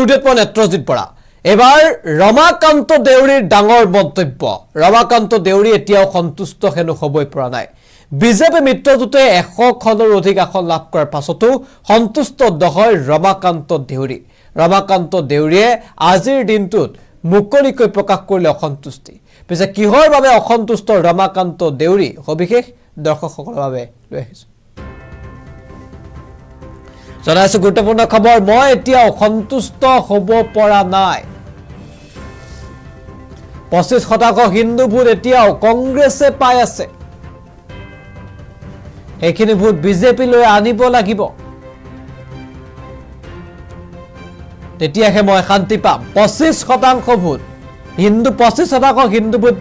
ষ্টুডিঅ'ত মই নেত্ৰজিৎ বৰা। এবাৰ ৰমাকান্ত দেউৰীৰ ডাঙৰ মন্তব্য। ৰমাকান্ত দেউৰী এতিয়াও সন্তুষ্ট হেনো হ'বই পৰা নাই। বিজেপি মিত্ৰজোঁটে 100খনৰ অধিক আসন লাভ কৰাৰ পাছতো সন্তুষ্ট নহয় ৰমাকান্ত দেউৰী। ৰমাকান্ত দেউৰীয়ে আজিৰ দিনটোত মুকলিকৈ প্ৰকাশ কৰিলে অসন্তুষ্টি। পিছে কিহৰ বাবে অসন্তুষ্ট ৰমাকান্ত দেউৰী, সবিশেষ দৰ্শকসকলৰ বাবে লৈ আহিছোঁ। জনাইছো গুৰুত্বপূৰ্ণ খবৰ, মই এতিয়া অসন্তুষ্ট হ'ব পৰা নাই। 25% হিন্দু ভোট এতিয়াও কংগ্ৰেছে পাই আছে। সেইখিনি ভোট বিজেপিলৈ আনিব লাগিব, তেতিয়াহে মই শান্তি পাম। 25% ভোট হিন্দু, 25% হিন্দু ভোট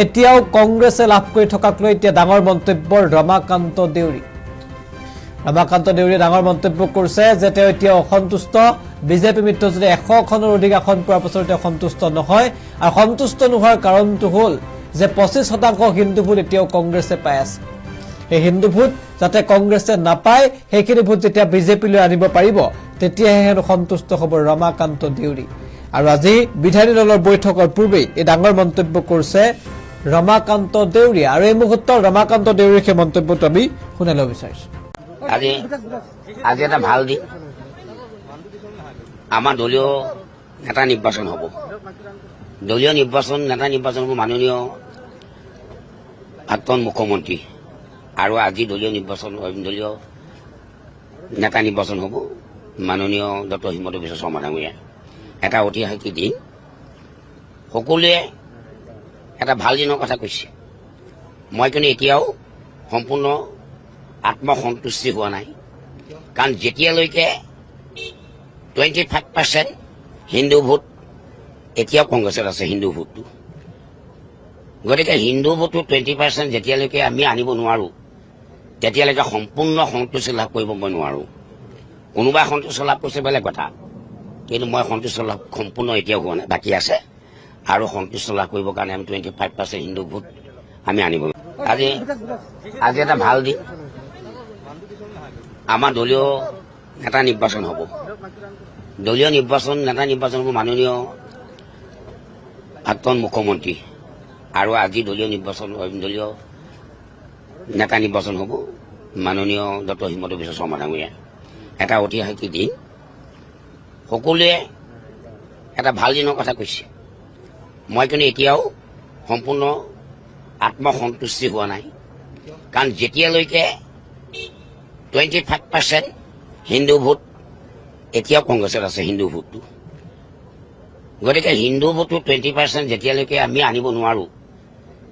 এতিয়াও কংগ্ৰেছে লাভ কৰি থকাক লৈ এতিয়া ডাঙৰ মন্তব্য ৰমাকান্ত দেউৰী। ৰমাকান্ত দেউৰীয়ে ডাঙৰ মন্তব্য কৰিছে যে তেওঁ এতিয়া অসন্তুষ্ট। বিজেপি মিত্ৰজোঁটে 100খনৰ অধিক আসন পোৱাৰ পাছত তেওঁ সন্তুষ্ট নহয়, আৰু সন্তুষ্ট নোহোৱাৰ কাৰণটো হ'ল যে 25% হিন্দু ভোট এতিয়াও কংগ্ৰেছে পাই আছে। এই হিন্দু ভোট যাতে কংগ্ৰেছে নাপায়, সেইখিনি ভোট যেতিয়া বিজেপিলৈ আনিব পাৰিব, তেতিয়াহে হেনো সন্তুষ্ট হ'ব ৰমাকান্ত দেউৰী। আৰু আজি বিধায়িনী দলৰ বৈঠকৰ পূৰ্বেই এই ডাঙৰ মন্তব্য কৰিছে ৰমাকান্ত দেউৰী। আৰু এই মুহূৰ্তত ৰমাকান্ত দেউৰীৰ সেই মন্তব্যটো আমি শুনাই ল'ব বিচাৰিছোঁ। আজি এটা ভাল দিন, আমাৰ দলীয় নেতা নিৰ্বাচন হ'ব। দলীয় নেতা নিৰ্বাচন হ'ব মাননীয় প্ৰাক্তন মুখ্যমন্ত্ৰী, আৰু আজি দলীয় নেতা নিৰ্বাচন হ'ব মাননীয় ডক্টৰ হিমন্ত বিশ্ব শৰ্মা ডাঙৰীয়া। এটা ঐতিহাসিক দিন, সকলোৱে এটা ভাল দিনৰ কথা কৈছে। মই কিন্তু এতিয়াও সম্পূৰ্ণ আত্মসন্তুষ্টি হোৱা নাই, কাৰণ যেতিয়ালৈকে 25% হিন্দু ভোট এতিয়াও কংগ্ৰেছত আছে হিন্দু ভোটটো। গতিকে হিন্দু ভোটটো 20% যেতিয়ালৈকে আমি আনিব নোৱাৰোঁ, তেতিয়ালৈকে সম্পূৰ্ণ সন্তুষ্টি লাভ কৰিব মই নোৱাৰোঁ। কোনোবাই সন্তুষ্ট লাভ কৰিছে বেলেগ কথা, কিন্তু মই সন্তুষ্ট লাভ সম্পূৰ্ণ এতিয়াও হোৱা নাই, বাকী আছে। আৰু সন্তুষ্ট লাভ কৰিবৰ কাৰণে আমি 25% হিন্দু ভোট আমি আনিব। আজি এটা ভাল দিন, আমাৰ দলীয় নেতা নিৰ্বাচন হ'ব। দলীয় নেতা নিৰ্বাচন হ'ব মাননীয় প্ৰাক্তন মুখ্যমন্ত্ৰী, আৰু আজি দলীয় নেতা নিৰ্বাচন হ'ব মাননীয় ডক্টৰ হিমন্ত বিশ্ব শৰ্মা ডাঙৰীয়া। এটা ঐতিহাসিক দিন, সকলোৱে এটা ভাল দিনৰ কথা কৈছে। মই কিন্তু এতিয়াও সম্পূৰ্ণ আত্মসন্তুষ্টি হোৱা নাই, কাৰণ যেতিয়ালৈকে 25% হিন্দু ভোট এতিয়াও কংগ্ৰেছত আছে হিন্দু ভোটটো। গতিকে হিন্দু ভোটটো 20% যেতিয়ালৈকে আমি আনিব নোৱাৰোঁ,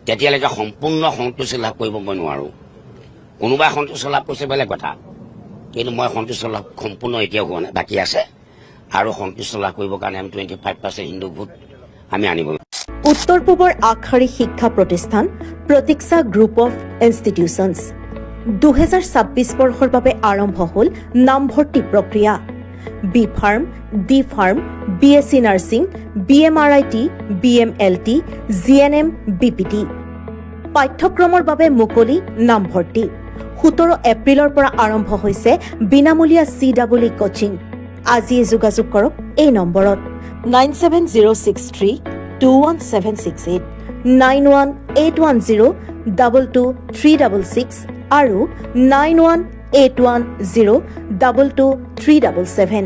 তেতিয়ালৈকে সম্পূৰ্ণ সন্তুষ্টি লাভ কৰিব মই নোৱাৰোঁ। কোনোবাই সন্তুষ্ট লাভ কৰিছে বেলেগ কথা, কিন্তু মই সন্তুষ্ট লাভ সম্পূৰ্ণ এতিয়াও হোৱা নাই, বাকী আছে। আৰু সন্তুষ্ট লাভ কৰিবৰ কাৰণে আমি 25% হিন্দু ভোট আমি আনিব। উত্তৰ পূবৰ আগশাৰী শিক্ষা প্ৰতিষ্ঠান প্ৰতীক্ষা গ্ৰুপ অফ ইনষ্টিটিউচনছ 2026 বৰ্ষৰ বাবে আৰম্ভ হ'ল নামভৰ্তি প্ৰক্ৰিয়া। B pharm, D pharm, BSc nursing, BMRIT, BMLT, GNM, BPT পাঠ্যক্ৰমৰ বাবে মুকলি নামভৰ্তি। 17 এপ্ৰিলৰ পৰা আৰম্ভ হৈছে বিনামূলীয়া CEE কোচিং। আজিয়ে যোগাযোগ কৰক এই নম্বৰত 9706321768, 9181022366 আৰু 9181022377।